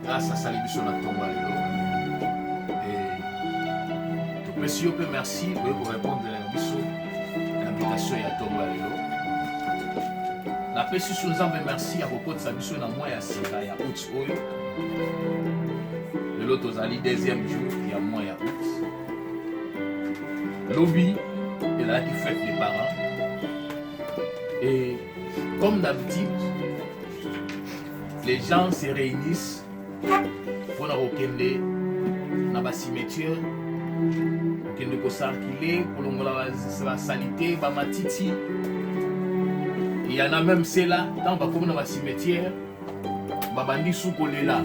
Grâce à ça, les bisous na tomba lelo. Et tout monsieur peu merci pour répondre à la bisou l'invitation ya tomba lelo. La pesi sous nzambe merci à beaucoup de sa bisou na mois ya sika ya août oyo. Lelo tozali deuxième jour ya mois ya août. Lobby et là qui fête les parents. Et comme d'habitude, les gens se réunissent pour la rokende dans le cimetière, rokende ko circuler pour la salité, ba matiti. Il y en a même ceux-là dans le cimetière, babandi souko lela.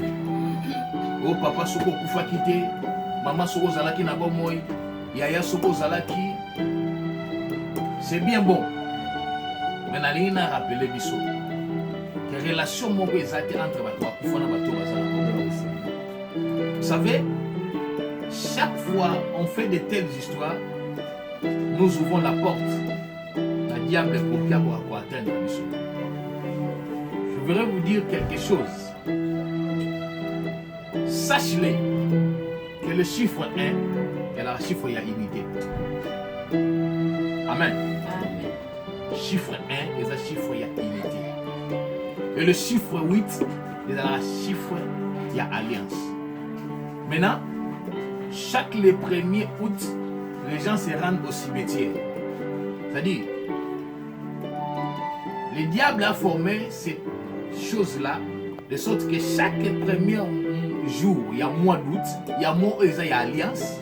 Oh papa souko kufa kité, maman souko zalaki na bomoy, yaya souko zalaki. C'est bien bon. Mais nalingi na rappeler biso. Que relation moko ezate entre bato bakufana bato bazala komela aussi. Vous savez, chaque fois on fait de telles histoires, nous ouvrons la porte à diable pour atteindre la mission. Je voudrais vous dire quelque chose. Sachez-le que le chiffre 1 est le chiffre y a unité. Amen. Chiffre 1 est le chiffre y a unité. Et le chiffre 8 est le chiffre y a alliance. Maintenant, chaque le 1er août, les gens se rendent au cimetière. C'est-à-dire, le diable a formé cette chose-là, de sorte que chaque premier jour, il y a mois d'août, il y a mois où il y a alliance,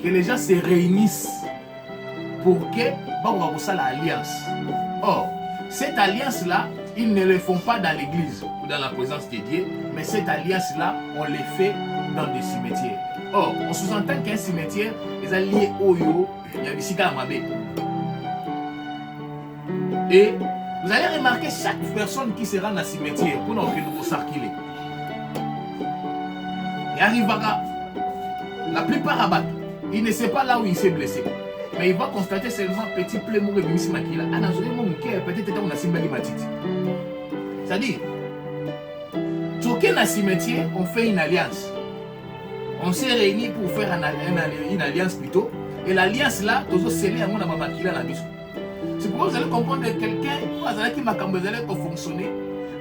que les gens se réunissent pour que l'alliance. Or, cette alliance-là, ils ne le font pas dans l'église ou dans la présence de Dieu, mais cette alliance-là, on le fait dans des cimetières. Or, on sous-entend qu'un cimetière est lié au yo, il y a ici à Mabé. Et vous allez remarquer chaque personne qui se rend dans le cimetière pour nous circuler. Et arrivera, la plupart abattent. Il ne sait pas là où il s'est blessé. Mais il va constater seulement petit plémo et bimisi makila. Peut-être on a simbali matiti. C'est-à-dire, choqué dans le cimetière, on fait une alliance. On s'est réunis pour faire une alliance plutôt. Et l'alliance là, tous scellé à mon amakila na biso. C'est pourquoi vous allez comprendre que quelqu'un qui m'a fonctionner.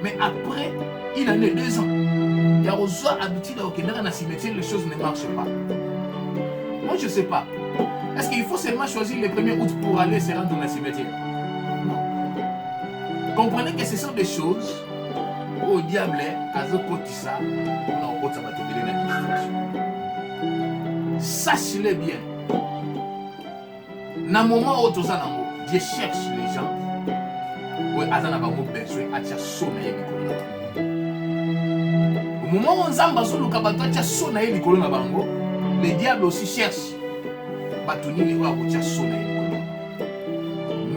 Mais après, il en est 2 ans. Il y a aussi habitude à dans le cimetière, les choses ne marchent pas. Moi, je ne sais pas. Est-ce qu'il faut seulement choisir le 1er août pour aller se rendre dans le cimetière? Non. Comprenez que ce sont des choses où le diable a ça pour sachez-le bien. Dans le moment où Dieu cherche les gens, où il a besoin de sonner. Au moment où le diable aussi cherche.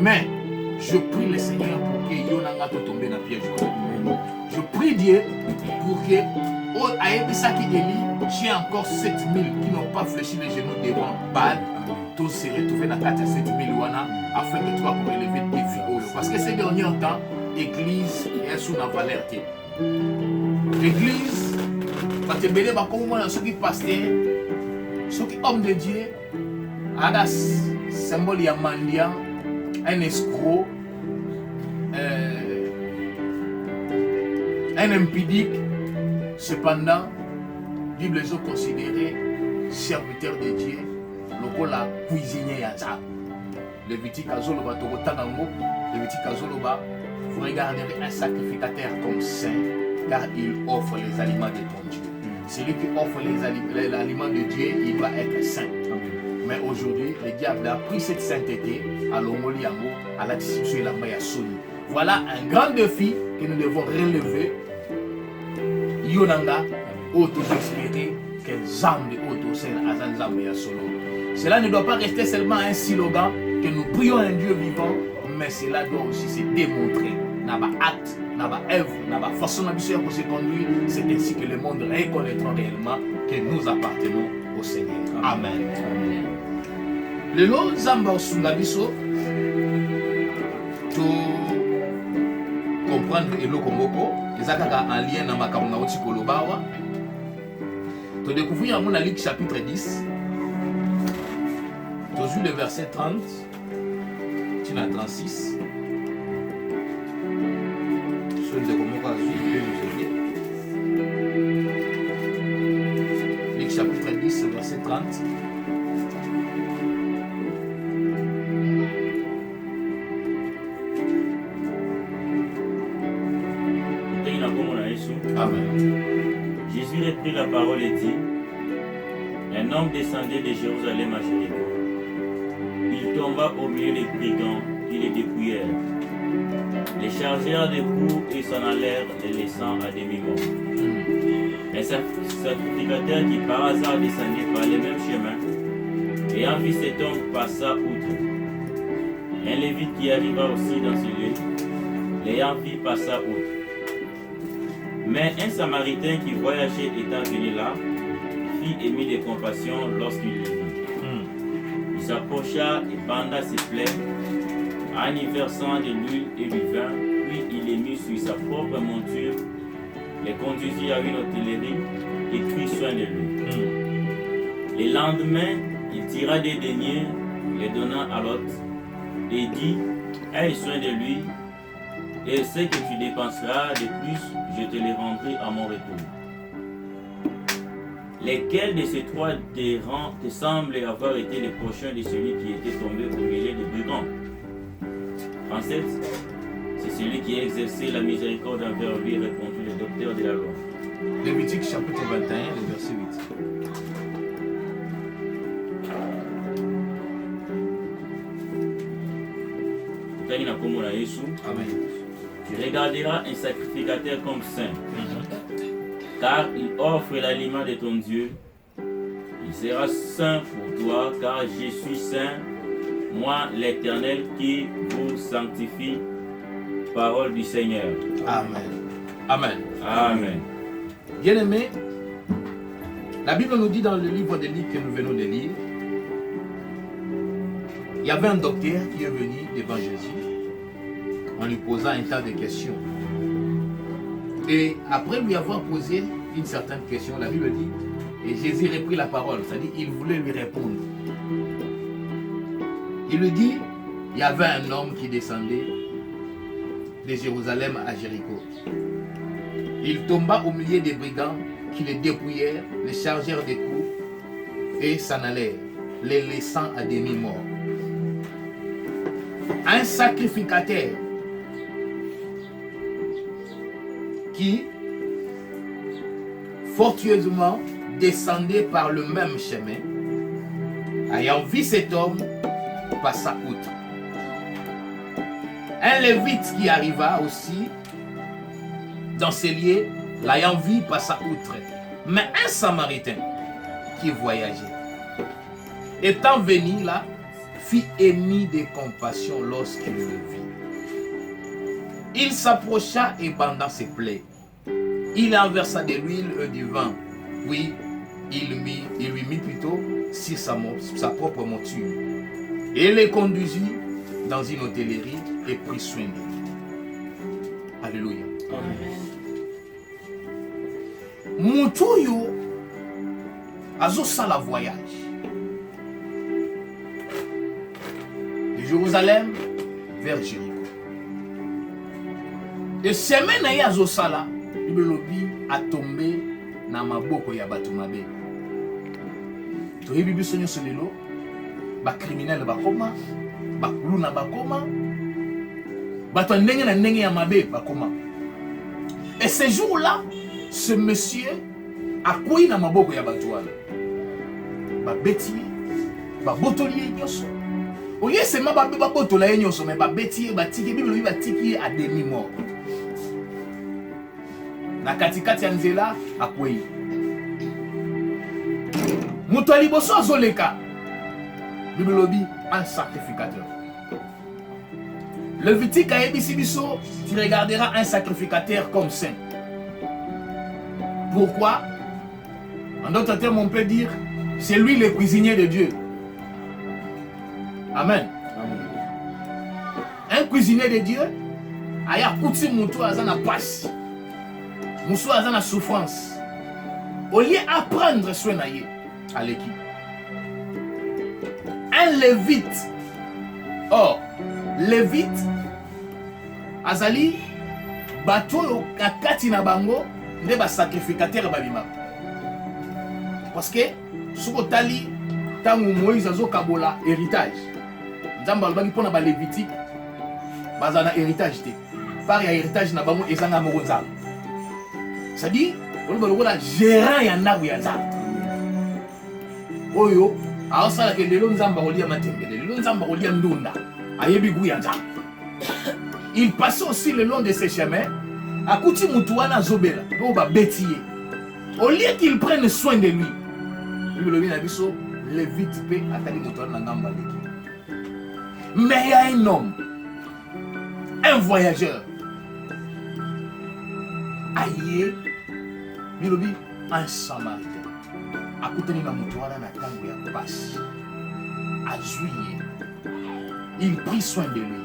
Mais je prie le Seigneur pour que Yonanga te tombe dans le piège. Je prie Dieu pour que j'ai encore 7000 qui n'ont pas fléchi les genoux devant Baal. Tous se retrouver dans 4 à 7000 afin que toi pour élever tes filles. Parce que ces derniers temps, l'église est sous la valeur. L'église, ceux qui pasteurs, ceux qui hommes de Dieu, un symbole de mendiant, un escroc, un impudique. Cependant, la Bible est considéré serviteur de Dieu, le la cuisinier yaza. Lévitique Azoloba Togotanango, Lévitique Azoloba, vous regarderez un sacrificateur comme saint, car il offre les aliments de ton Dieu. Celui qui offre les aliments de Dieu, il doit être saint. Mais aujourd'hui, le diable a pris cette sainteté à l'Omoliango, à la discipline et la Maya Soni. Voilà un grand défi que nous devons relever. Yonanga, auto-espérer que Zambi auto-sel à Zambi solo. Cela ne doit pas rester seulement un slogan que nous prions un Dieu vivant, mais cela doit aussi se démontrer. N'a pas acte, n'a pas œuvre, n'a pas façon d'habitude pour se conduire. C'est ainsi que le monde reconnaîtra réellement que nous appartenons au Seigneur. Amen. Le lot Zamba Sungabiso, tout comprendre et le Komoko. ezaka en lien na makambo na oti koloba awa. To découvrir mon Luc chapitre 10. Toujours le verset 30. Tu as 36. Je ne sais comment vous aider. Luc chapitre 10, verset 30. Amen. Jésus reprit la parole et dit: un homme descendait de Jérusalem à Jéricho. Il tomba au milieu des brigands qui les dépouillèrent. Les chargèrent des coups et s'en allèrent, les laissant à demi-mort. Un sacrificateur qui par hasard descendait par les mêmes chemins, ayant vu cet homme, passa outre. Un lévite qui arriva aussi dans ce lieu, l'ayant vu, passa outre. Mais un Samaritain qui voyageait étant venu là, fit émis de compassion lorsqu'il le vit. Il s'approcha et banda ses plaies, en y versant de l'huile et du vin, puis il les mit sur sa propre monture, les conduisit à une hôtellerie et prit soin de lui. Le lendemain, il tira des deniers, les donna à l'hôte, et dit: aie soin de lui, et ce que tu dépenseras de plus, je te les rendrai à mon retour. Lesquels de ces trois te semblent avoir été les prochains de celui qui était tombé au milieu des brigands? 37. C'est celui qui a exercé la miséricorde envers lui, répondit le docteur de la loi. Lévitique chapitre 21, le verset 8. Amen. Tu regarderas un sacrificateur comme saint, car il offre l'aliment de ton Dieu. Il sera saint pour toi, car je suis saint, moi l'Éternel qui vous sanctifie. Parole du Seigneur. Amen. Amen. Amen. Bien-aimés, la Bible nous dit dans le livre de Luc que nous venons de lire, il y avait un docteur qui est venu devant Jésus en lui posant un tas de questions. Et après lui avoir posé une certaine question, la Bible dit, et Jésus reprit la parole, c'est-à-dire il voulait lui répondre. Il lui dit, il y avait un homme qui descendait de Jérusalem à Jéricho. Il tomba au milieu des brigands qui le dépouillèrent, les chargèrent des coups et s'en allèrent, les laissant à demi-morts. Un sacrificateur qui fortuitement descendait par le même chemin, ayant vu cet homme, passa outre. Un lévite qui arriva aussi dans ces lieux, l'ayant vu, passa outre. Mais un samaritain qui voyageait, étant venu là, fit émis de compassion lorsqu'il le vit. Il s'approcha et banda ses plaies. Il en versa de l'huile et du vin. Oui, il lui mit plutôt sur sa propre monture. Et les conduisit dans une hôtellerie et prit soin d'eux. Alléluia. Mutuyo azosala voyage de Jérusalem vers Jéricho. Et semaine na ye azosala, bibelobi a tombé na maboko ya bato mabe. Toyebi biso nyonso lelo ba criminel bakoma, bakuluna bakoma, bato ndenge na ndenge ya mabe bakoma. Et ce jour-là, ce monsieur a koui na maboko ya bato wana. Ba beti, ba botoli nyonso. Oye sema ba botola nyonso, mais ba beti ba tiki bibelobi ba tiki à demi mort. Na katikati ya nzela akwei. Mutu ya liboso azoleka. Bibelobi un sacrificateur. Lévitique a yebisi biso, tu regarderas un sacrificateur comme saint. Pourquoi? En d'autres termes, on peut dire, c'est lui le cuisinier de Dieu. Amen. Un cuisinier de Dieu, aya kuti mutu azana pasi. Moussou a la souffrance. Au lieu d'apprendre soin à l'équipe. Un lévite. Or, lévite, Azali, bateau kakati na bango, ne ba sacrificateur balima. Parce que, sous tali, tangu Moïse azo kabola héritage. Nzamba alobaki pona ba lévitique, bazana héritage te. Par ya héritage na bango ezanga moko nzamba. C'est-à-dire, on va le gérant ya ndaku ya nzamba. Oyo, aosala ke lelo nzamba kolia matembele, lelo nzamba kolia ndunda, ayebi gu ya nzamba. Il passait aussi le long de ces chemins, à Kouti Moutouana Zobela, au Bétier. Au lieu qu'il prenne soin de lui, lui le biso, le vite paix à Tali Moutouana Namba. Mais il y a un homme, un voyageur, aïe, lui un samaritain. À Kouti Moutouana Natango ya passe, à juillet, il prit soin de lui.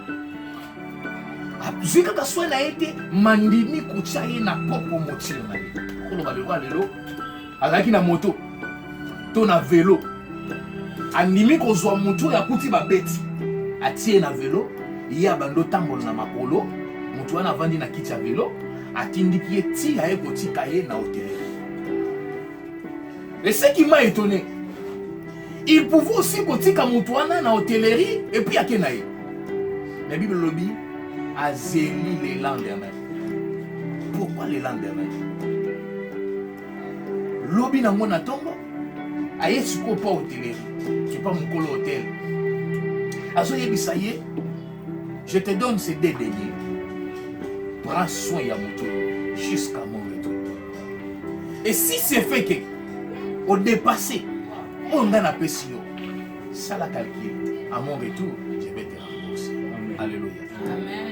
Zika kaswa na ete mandini kuchaye na popo motile na ye. Kolo balekwa lelo azaki na moto to na vélo. Andimi kozwa mutu ya kuti babeti. Atie na vélo, ya bando tambola na makolo, mutu wana vandi na kiti ya vélo, atindiki ye ti ya ekotika ye na hôtel. Et ce qui m'a étonné, il pouvait aussi kotika mutu wana na hôtellerie et puis ake na ye. La Bible lobby a zéli les lendemains. Pourquoi les lendemains? Lobby na mona tombo aye suko pas hôtellerie. Tu pas mon colo hôtel. Azo yebisaye, je te donne ces 2 deniers. Prends soin ya moto jusqu'à mon retour. Et si c'est fait que au dépassé, on a la pression, ça la calcule. À mon retour, je vais te rembourser. Alléluia. Amen.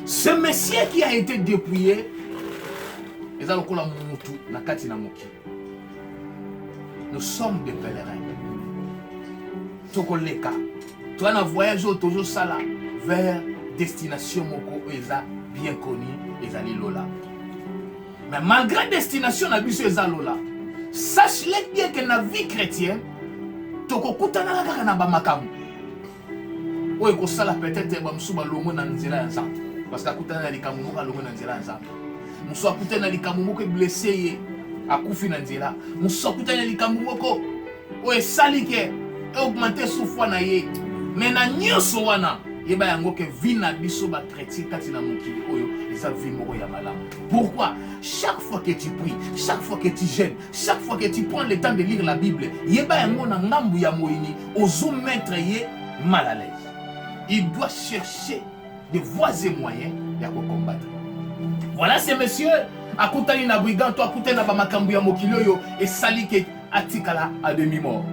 Ce monsieur qui a été dépouillé, nous sommes des pèlerins. Tokoleka. Tu as un voyage toujours sala vers destination moko eza bien connue ezali Lola. Mais malgré destination na biso eza Lola, sache-le bien que na vie chrétienne, tokokutana kaka na ba makamu. Oye kosala peut-être ba musuba longo na nzela ya nzambe. Parce que akutana na likamu moko longo na nzela ya nzambe. Musu akutana na likamu moko blessé ye akufi na nzela. Musu akutana na likamu moko oye salike augmenter souffrance na ye. Mais na nyonso wana yeba yango ke vie na biso ba chrétien kati na mokili oyo eza vie moko ya malamu. Pourquoi? Chaque fois que tu pries, chaque fois que tu jeûnes, chaque fois que tu prends le temps de lire la Bible, yeba yango na ngambu ya moyini ozo mettre ye mal à l'aise. Il doit chercher des voies et moyens de combattre. Voilà ces messieurs. Akutani na brigand, toi akutani na bamakambu ya mokili oyo et sali ke atikala à demi-mort.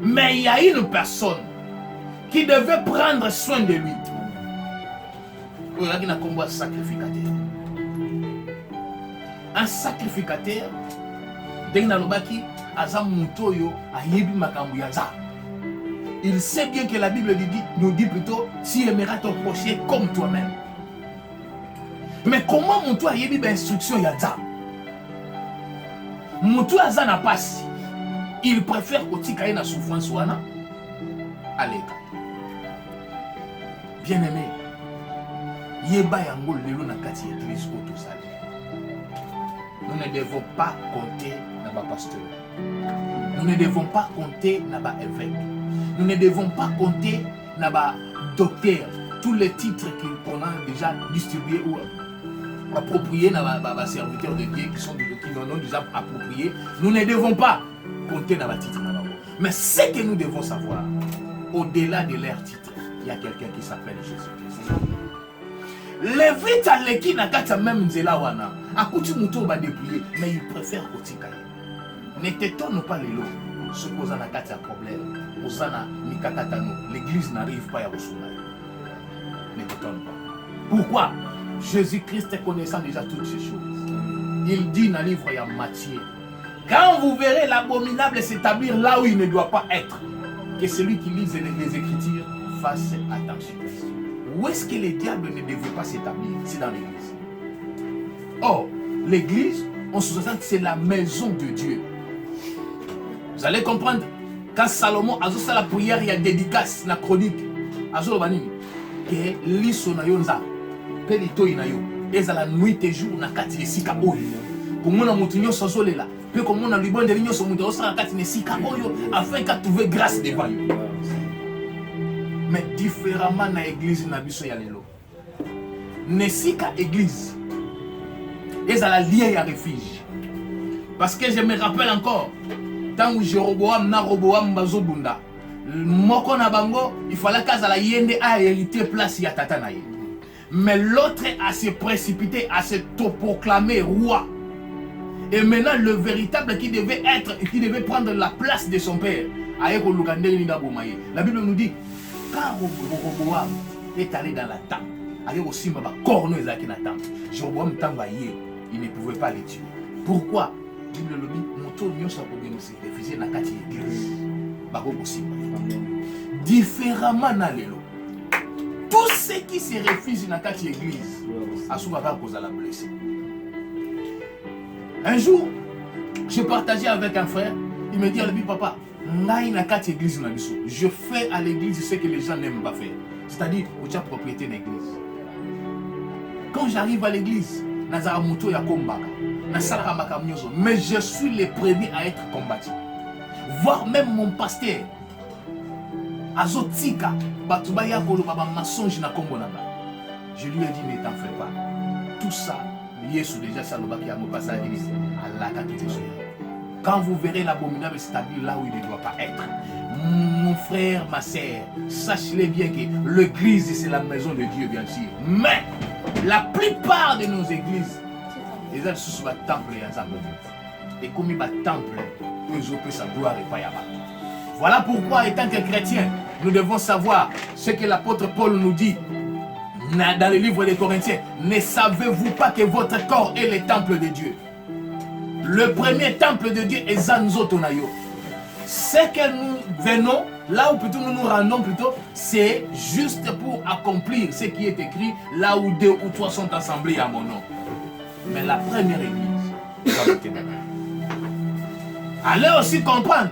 Mais il y a une personne qui devait prendre soin de lui. Il y a un sacrificateur. Un sacrificateur, il sait bien que la Bible nous dit plutôt tu aimeras ton prochain comme toi-même. Mais comment mon toit yebi ba instruction ya za? Mon toit za na passe. Il préfère kotika na souffrance wana. Allez. Bien-aimé, yeba yango lelo na kati église ko tout ça. Nous ne devons pas compter na ba pasteur. Nous ne devons pas compter na ba évêque. Nous ne devons pas compter na ba docteur. Tous les titres qu'on a déjà distribués ou appropriés na ba serviteurs de Dieu qui nous ont déjà appropriés. Nous ne devons pas compter na ba titre na ba. Mais ce que nous devons savoir, au-delà de leur titre, il y a quelqu'un qui s'appelle Jésus-Christ. Lévite à l'équipe n'a qu'à même nzela wana. Akuti muto ba dépouiller, mais il préfère kotika. Ne t'étonne pas les lots. Ce qu'on a n'a problème. Osana mikakatano. L'église n'arrive pas à recevoir. Ne t'étonne pas. Pourquoi? Jésus-Christ est connaissant déjà toutes ces choses. Il dit dans le livre de Matthieu, quand vous verrez l'abominable s'établir là où il ne doit pas être, que celui qui lise les Écritures fasse attention. Où est-ce que le diable ne devait pas s'établir? C'est dans l'église. Or, l'église, on sous-entend que c'est la maison de Dieu. Vous allez comprendre, quand Salomon a fait la prière, il y a dédicace, la chronique. Azo banini, que liso na yo nza, pelito ina yo, ezala nuit et jour na kati esika oyo. Komona mutu nyonso azolela, pe komona libonde nyonso mutu osala kati na esika oyo, afin qu'à trouver grâce devant yo. Mais différemment na église na biso ya lelo. Nesika église, ezala lié ya refuge. Parce que je me rappelle encore, tant que Jéroboam na Roboam bazobunda. Moko na bango, il fallait qu'azala yende a hérité place ya tata na ye. Mais l'autre a se précipité, a se proclamé roi. Et maintenant le véritable qui devait prendre la place de son père, la Bible nous dit, quand Roboam est allé dans la tente, il ne pouvait pas les tuer. Pourquoi? La Bible nous dit, différemment na lelo. Tous ceux qui se réfugient dans cette église, un jour, je partageais avec un frère, il me dit, papa, je fais à l'église ce que les gens n'aiment pas faire. C'est-à-dire, tu as propriété de l'église. Quand j'arrive à l'église, mais je suis le premier à être combattu. Voire même mon pasteur. Azotika, Batubaya Kolobaba Massonge na Kombonanga. Je lui ai dit, ne t'en fais pas. Tout ça, Yesu déjà Salobaki a mon passage à l'église. Allah t'a tout déchiré. Quand vous verrez l'abominable s'établir là où il ne doit pas être. Mon frère, ma sœur, sachez-le bien que l'église c'est la maison de Dieu, bien sûr. Mais la plupart de nos églises, les gens sont sur le temple et ensemble. Et comme il y a un temple, ils ont sa gloire et pas là-bas. Voilà pourquoi, étant que chrétiens, nous devons savoir ce que l'apôtre Paul nous dit dans le livre des Corinthiens. Ne savez-vous pas que votre corps est le temple de Dieu? Le premier temple de Dieu est Zanzotonayo. Ce que nous venons, là où plutôt nous nous rendons plutôt, c'est juste pour accomplir ce qui est écrit là où 2 ou 3 sont assemblés à mon nom. Mais la première église, allez aussi comprendre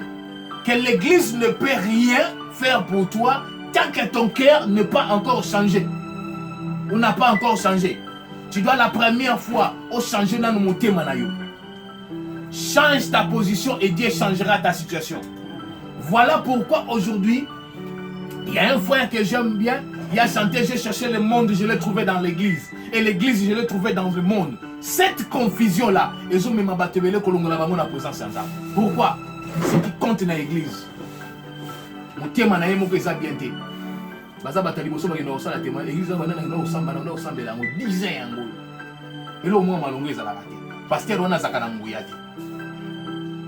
que l'église ne peut rien faire pour toi tant que ton cœur n'est pas encore changé. Ou n'a pas encore changé. Tu dois la première fois changer dans nos thèmes. Change ta position et Dieu changera ta situation. Voilà pourquoi aujourd'hui, il y a un frère que j'aime bien. Il a chanté, j'ai cherché le monde, je l'ai trouvé dans l'église. Et l'église, je l'ai trouvé dans le monde. Cette confusion-là, ils ont même abattu le colonel dans la présence de ça. Pourquoi? Ce qui compte dans l'église. Mon thème na yemo que ça bien été. Baza batali boso ba kino sala thème l'église ba na kino osamba na osamba la mo 10 ans yango. Elo mo malongo ezala kate. Pasteur ona zakana nguyati.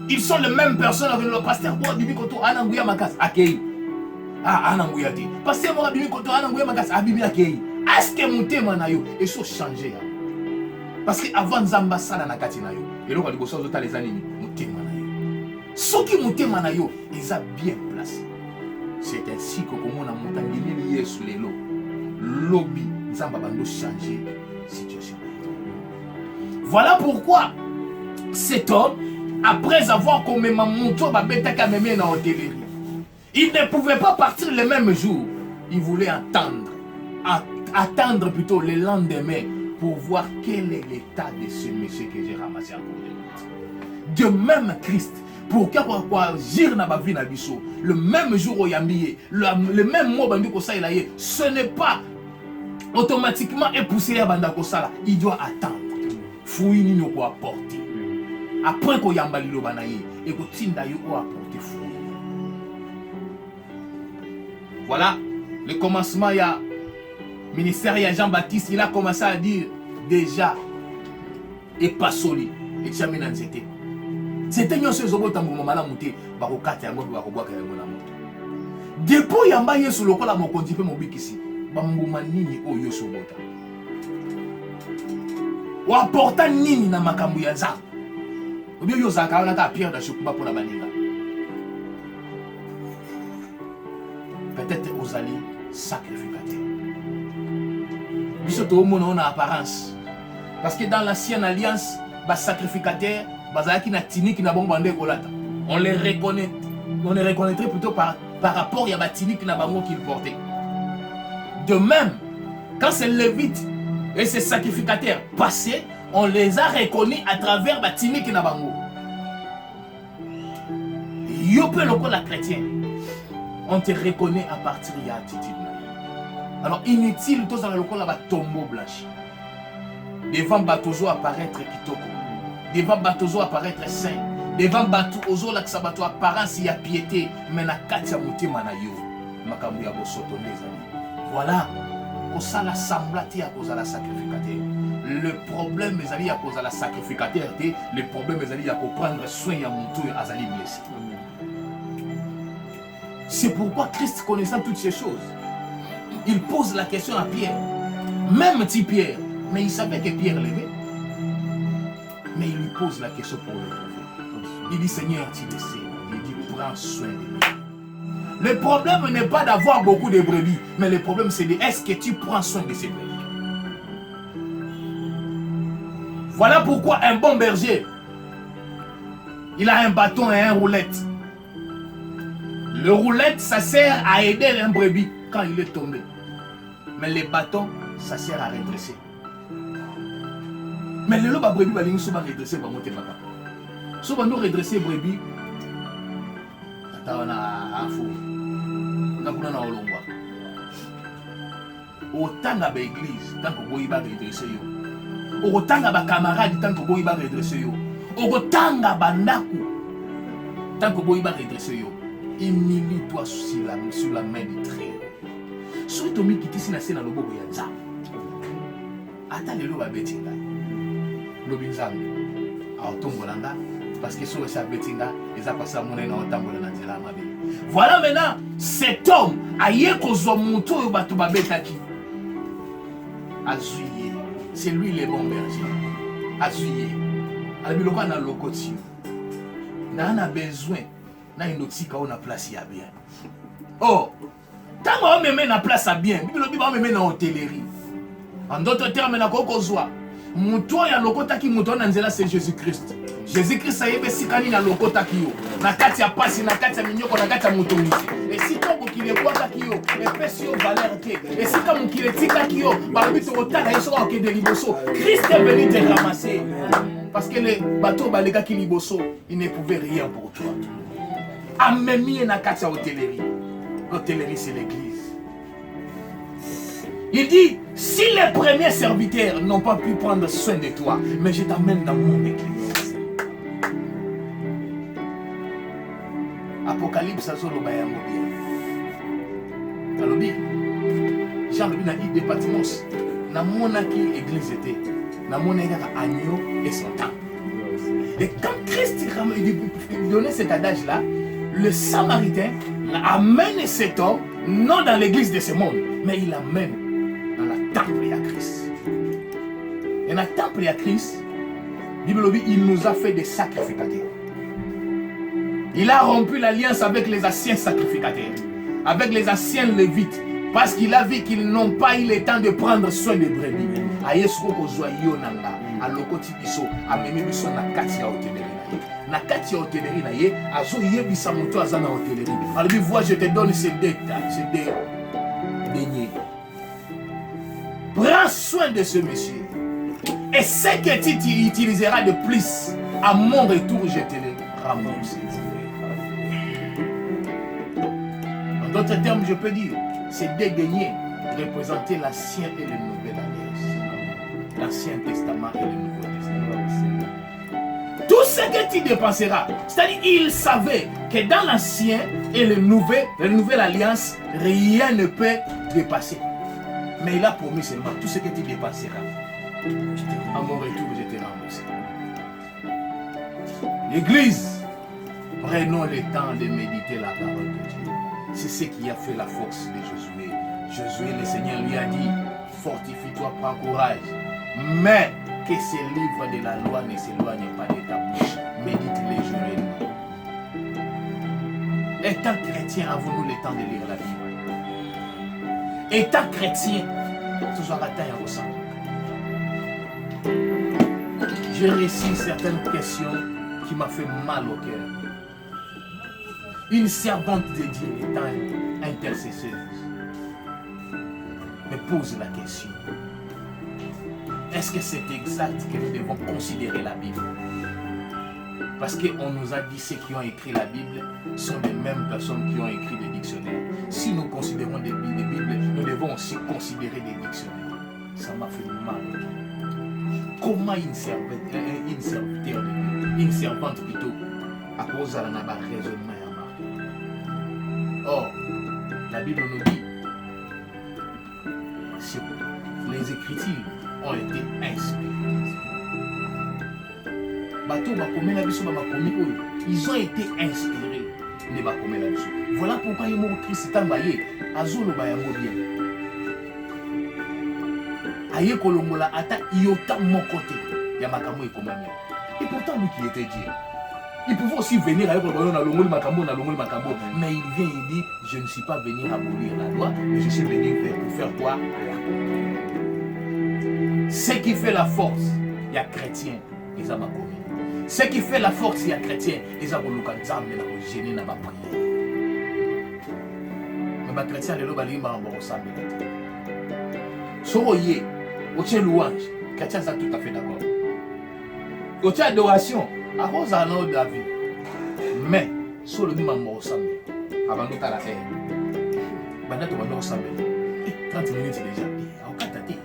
Ils sont les mêmes personnes avec le pasteur Boa Bibi Koto Ananguya Makas Akei. Ah Ananguyati. Pasteur Boa Bibi Koto Ananguya Makas Abibi Akei. Est-ce que mon thème na yo et so changer? Parce que avant Zamba sala na kati na yo. Et là on va dire boso zota les années mon thème na yo. Ce qui mon thème na yo, ils a bien placé. C'est ainsi que comme on a monté lié sur les lots. Lobby Zamba bando changer situation. Voilà pourquoi cet homme, après avoir commis Mamonto Babeta Kameme dans l'hôtellerie, il ne pouvait pas partir le même jour. Il voulait attendre plutôt le lendemain pour voir quel est l'état de ce monsieur que j'ai ramassé à côté. De même Christ, pour quoi agir dans la vie na biso, le même jour au Yambiye, le même mot bandi ko sa ilaye, ce n'est pas automatiquement époussé à banda ko sala, il doit attendre. Fouini no ko apporter. Après qu'on yamba lilo banaye et qu'on tinda yo ko apporter fou. Voilà le commencement. Il y a ministère, il y a Jean-Baptiste, il a commencé à dire déjà et pas soli et jamais dans c'était. C'était une chose au tambo mala muté ba ko kata yango ba ko bwa ka yango na moto. Depuis yamba yesu lokola mo kondipe mo bikisi ba mbuma nini o yo sobota. Wa porta nini na makambu ya nzambe. Obio yo zaka na ka pierre da chokuba pour la baninga. Peut-être aux alliés sacrificateurs. Biso to mona on a apparence. Parce que dans l'ancienne alliance, les sacrificateurs, on les reconnaîtrait plutôt par rapport à la tini qu'ils portaient. De même, quand ces lévites et ces sacrificateurs passaient, on les a reconnus à travers la tini qu'ils n'ont. Yopé le la chrétien, on te reconnaît à partir de l'attitude. Alors inutile tout ça le la tombeau blanche. Devant Batozo apparaître kitoko. Devant Batozo apparaître saint. Devant Batozo la sabato apparence y a piété, mais na katia mutima na yo. Makambu ya bosoto nezali. Voilà. Kosa la semblati à cause de la sacrificateur. Le problème est à cause de la sacrificateur. Le problème est à prendre soin de mon tour azali blessé. C'est pourquoi Christ, connaissant toutes ces choses, il pose la question à Pierre. Même petit Pierre, mais il savait que Pierre l'aimait. Mais il lui pose la question pour le trouver. Il dit, Seigneur, tu le sais. Il dit, prends soin de lui. Le problème n'est pas d'avoir beaucoup de brebis, mais le problème c'est de est-ce que tu prends soin de ces brebis. Voilà pourquoi un bon berger, il a un bâton et un roulette. Le roulette, ça sert à aider un brebis quand il est tombé. Mais le bâton, ça sert à redresser. Mais le brebis va redresser, va monter papa. Si on doit redresser brebis, on a fou. On a olongwa. Autant à l'église, tant que vous va redresser. Autant à vos camarades, tant que vous va redresser. Autant à bandaku, tant que vous va redresser. Humilie-toi sur la main du Très-Haut. Si tu as quitté si na lobo ya nzambe. Ata lelo ba betinga. Lobi nzambe. A otombolanga parce que sur sa betinga, ils a passé mon na otambola na nzela mabe. Voilà maintenant cet homme aye kozwa mutu oyo bato babetaki. Azuye. C'est lui le bon berger. Azuye. Albiloko na lokoti. Na a besoin na inotika on a place ya bien. Oh, tant on me met na place à bien, bibi on me met na hôtellerie. En d'autres termes na kokozwa, muto ya lokota ki muto na nzela c'est Jésus-Christ. Jésus-Christ a yebe sikani na lokota ki yo. Na kati ya pasi, na kati ya minyoko, na kati ya mutonisi. Et si to bokile kwaka ki yo, et pesi yo valeur te. Et si to mukile tika ki yo, ba bito otala yeso ko ke de liboso. Christ est venu te ramasser. Parce que les bateaux balega ki liboso, ils ne pouvaient rien pour toi. Amemi na katia hôtellerie. L'hôtellerie, c'est l'église. Il dit, si les premiers serviteurs n'ont pas pu prendre soin de toi, mais je t'amène dans mon église. Apocalypse, ça solo bayango bien. Alobi, Jean Louis n'a dit des Patmos. Na monaki église était. Na monaki agneau et son temple. Et quand Christ donnait cet adage-là, le Samaritain amène cet homme, non dans l'église de ce monde, mais il l'amène dans la temple à Christ. Et dans la temple à Christ, il nous a fait des sacrificateurs. Il a rompu l'alliance avec les anciens sacrificateurs, avec les anciens lévites, parce qu'il a vu qu'ils n'ont pas eu le temps de prendre soin des brebis. Na kati ya hôtellerie na ye azo yebisa moto aza na hôtellerie. Alors lui vois je te donne ces détails, ces deniers. Prends soin de ce monsieur. Et ce que tu utiliseras de plus à mon retour je te le rembourse. En d'autres termes je peux dire ces deux deniers représentaient l'ancien et le nouvel alliance. L'Ancien Testament et le Nouveau Testament. Tout ce que tu dépenseras, c'est-à-dire il savait que dans l'ancien et la nouvelle alliance, rien ne peut dépasser. Mais il a promis seulement tout ce que tu dépenseras. À mon retour, je te rembourse. L'église, prenons le temps de méditer la parole de Dieu. C'est ce qui a fait la force de Josué. Josué, le Seigneur lui a dit, fortifie-toi, prends courage. Mais que ces livres de la loi ne s'éloignent pas de ta bouche. Médite-les jour et nuit. Étant chrétien, avons-nous le temps de lire la Bible? Étant chrétien, toujours à taille au centre. j'ai reçu certaines questions qui m'ont fait mal au cœur. Une servante de Dieu étant intercesseuse me pose la question. Est-ce que c'est exact que nous devons considérer la Bible? Parce qu'on nous a dit ceux qui ont écrit la Bible sont les mêmes personnes qui ont écrit des dictionnaires. Si nous considérons des Bibles, nous devons aussi considérer des dictionnaires. Ça m'a fait mal. Comment une servante plutôt, à cause de la raisonnement. Or, la Bible nous dit que les Écritures ont été inspirées. Ils ont été inspirés. Voilà pourquoi ils m'ont Christ tambaye azolo bayango bien. Aye kolongola ata iota mon côté. Yamakamo et komamia. Et pourtant lui qui était Dieu. Il pouvait aussi venir avec le mais il vient et dit, je ne suis pas venu abolir la loi, mais je suis venu pour faire quoi? Ce qui fait la force, il y a chrétien, ils ont commis. Ce qui fait la force, il y a chrétien, ils ont gêné dans ma prière. Mais ma chrétien, les lois, ils m'ont ressemblé. Soyez, au tien louange, chrétien, ça tout à fait d'accord. Au tien adoration, à cause d'un autre David. Mais, sur le moment où on s'amène, avant de la haine, pendant que on s'amène, 30 minutes déjà, on catate.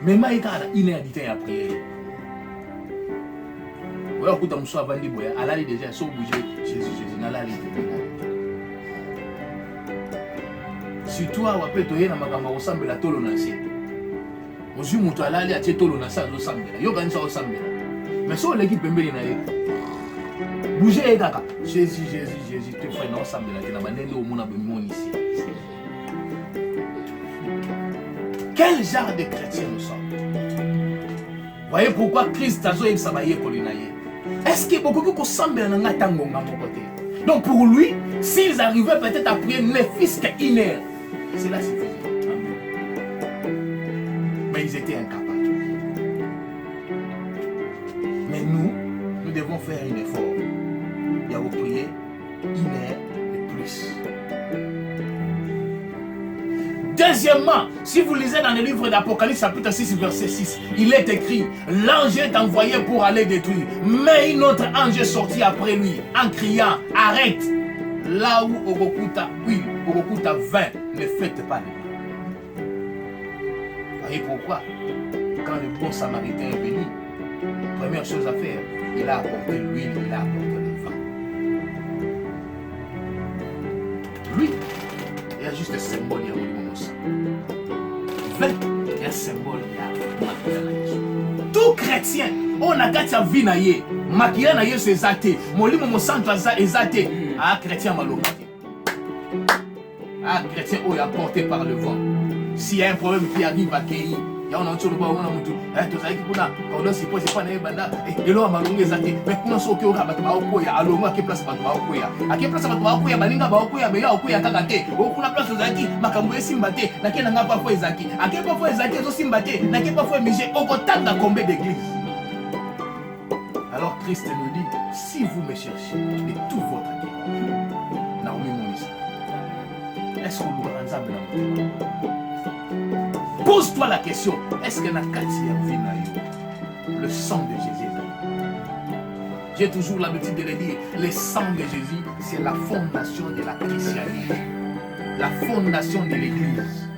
Mais moi, il y a une heure à prier. Vous voyez, quand on soit vendu, à l'aller déjà, sans bouger, Jésus, n'a l'aller. Si toi, on peut te dire, on ressemble à tout le monde. Aujourd'hui, tu as l'aller à tout le monde, ça ressemble. Il y a un ressemble. Mais si on l'équipe peut me bouger, Jésus, tu fais un ensemble de la tête, au monde ici. Quel genre de chrétien nous sommes? Voyez pourquoi Christ a joué Sabaye Kolinaye. Est-ce qu'il y a beaucoup qui ressemblent à un tango à mon côté? Donc pour lui, s'ils arrivaient peut-être à prier ne fût qu'une heure, cela suffisait. Mais ils étaient incapables. Mais nous devons faire un effort. Il y a vous prier une heure et plus. Deuxièmement, si vous lisez dans le livre d'Apocalypse, chapitre 6, verset 6, il est écrit, l'ange est envoyé pour aller détruire. Mais un autre ange est sorti après lui, en criant, arrête. Là où Ogokuta huile, Ogokuta vin, ne faites pas le mal. Voyez pourquoi? Quand le bon samaritain est venu, première chose à faire, il a apporté l'huile, il a apporté le vin. Lui, il y a juste un symbole, il y a un vin, il y a un symbole, il y a tout chrétien, on a gâté sa vie naïe, maquillé naïe c'est exalté, mon lit, mon centre exalté, ah chrétien malomati, ah chrétien oh, apporté par le vent. S'il y a un problème qui arrive à Kéi, il y a un autre bas, on a tout, tout ça qui pour là, quand on s'y pose pas naïe banda, et l'eau a malongé exalté, mais pour nous sauter au rabat baokoya, alors à quelle place baokoya, à quelle place baokoya, balinga baokoya, mais okoya kakate, au kuna place zaki, makamboye simbate, na quelle n'a pas fait zaki, à quelle fois zaki zo simbate, na quelle fois migé, au tanga combien d'églises. Alors Christ nous dit, si vous me cherchez de tout votre cœur, Naomi Monissa, est-ce que vous vous rendez pose-toi la question, est-ce que le sang de Jésus est là? J'ai toujours l'habitude de le dire, le sang de Jésus, c'est la fondation de la christianité, la fondation de l'église.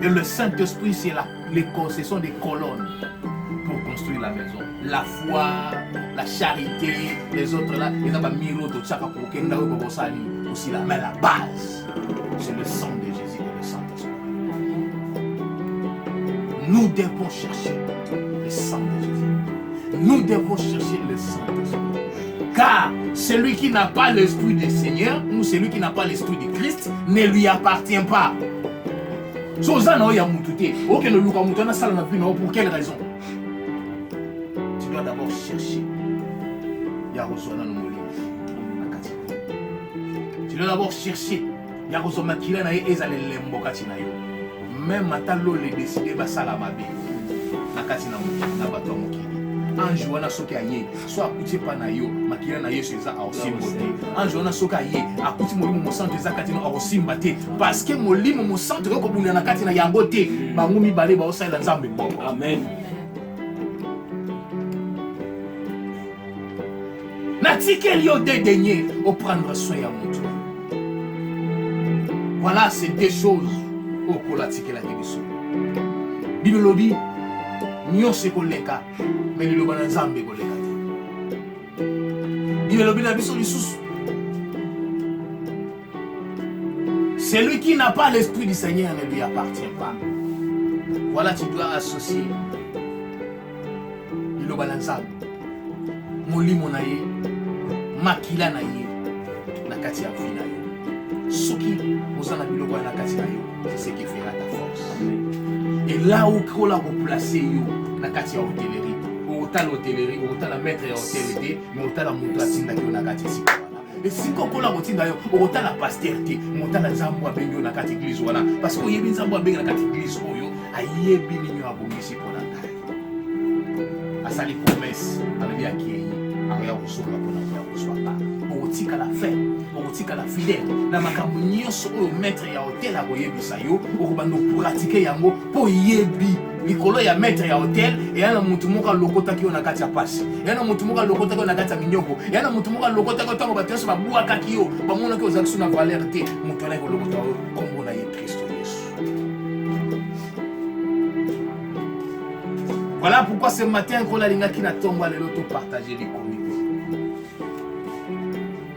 Et le Saint-Esprit, c'est les concessions des colonnes pour construire la maison. La foi, la charité, les autres là, ils ont mis l'autre chaka pour qu'il aussi là, mais la base, c'est le sang de Jésus et le Saint-Esprit. Nous devons chercher le sang de Jésus. Nous devons chercher le sang de Jésus. Car celui qui n'a pas l'esprit du Seigneur, ou celui qui n'a pas l'esprit de Christ, ne lui appartient pas. Pour quelle raison? Tu dois d'abord chercher. Tu dois d'abord chercher. même ata lole décider basala mabe na kati na bato mokili ange wana soki aye so akuti pa na yo makila na yesu eza aosimba te ange wana soki aye akuti molimo mosantu eza kati na aosimba te parce que molimo mosantu okobunda na kati na yango te bango mibale baosalela nzambe moko. Amen. Natikeli yo dédaigner au prendre soin ya moto. Voilà, c'est deux choses au kolatikela biso. Bibelobi nyose koleka mais liloba na nzambe koleka te. Bibelobi na biso lisusu. Celui qui n'a pas l'esprit du Seigneur ne lui appartient pas. Voilà, tu dois associer liloba na nzambe. Molimo na ye, makila na ye, na kati ya vie na yo. Soki ozana biloko na kati na yo, c'est ce qui fera ta force. Et là où kola ko placer yo na kati ya hôtellerie, otala hôtellerie, otala maître ya hôtellerie, mais otala mutu atinda yo na kati sika wana. Et si kola ko tinda yo, otala pasteur te, otala nzambo abengi yo na kati église wana, parce que yebi nzambo abengi na kati église oyo, ayebi nini abongisi pona ngai. Asali promesse, alobi akei, aya kosoka pona ya koswaka. Otika la fait, otika la fidèle. Na makambo nyonso oyo maître ya hôtel akoyebisa yo, okobanda pratiquer yango po yebi likolo ya maître ya hôtel et yana mutu moko lokotaki yo na kati ya pasi. Yana mutu moko lokotaki yo na kati ya minyoko. Yana mutu moko lokotaki tango bateso babuakaki yo, bamonaki ozaki na valeur te, mutu ana ko lokota yo kombo na ye Kristo Yesu. Voilà pourquoi ce matin quand la linga qui na tomba lelo to partager les communiqués.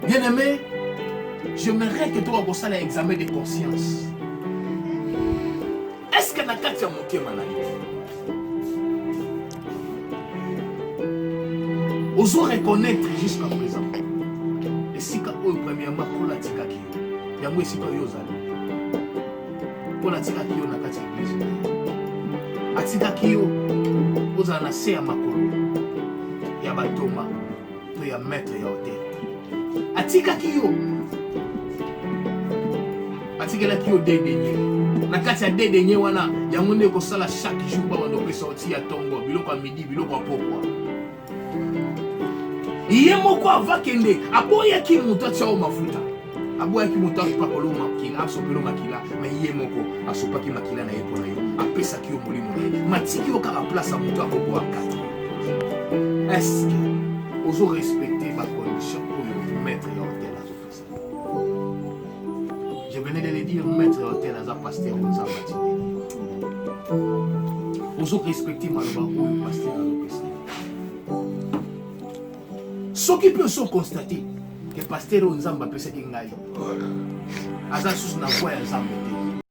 Bien-aimé, j'aimerais que tu aies un examen de conscience. Est-ce que Nakati a moqué Manali? Osons reconnaître jusqu'à présent. Et si tu as premièrement pour la tika qui il y a moi ici pas yozali. Pour la tika qui Nakati église. Atika qui ozana se ya makolo. Ya batoma. To ya maître ya hôtel. Atika kiyo atikela kiyo dédaigner na kati ya dédaigner wana yango ne ko sala chaque jour ba ndo pesa oti ya tongo biloko ya midi biloko ya pokwa iye moko avakende aboya ki muto tshao mafuta aboya ki muto apakolo makila asopelo makila mais iye moko asopaki makila na yepo na yo apesa kiyo molimo na matiki yo kaka place muto akoko akata. Est-ce que ozo respecter ma condition pour le maître et hôtel à ce que je venais de le dire, maître et hôtel à pasteur aux abattis. Ozo respecter ma loi pour le pasteur à l'opération. Ce qui peut se constater que pasteur aux abattis c'est qu'il y a. Aza sous na voix aux abattis.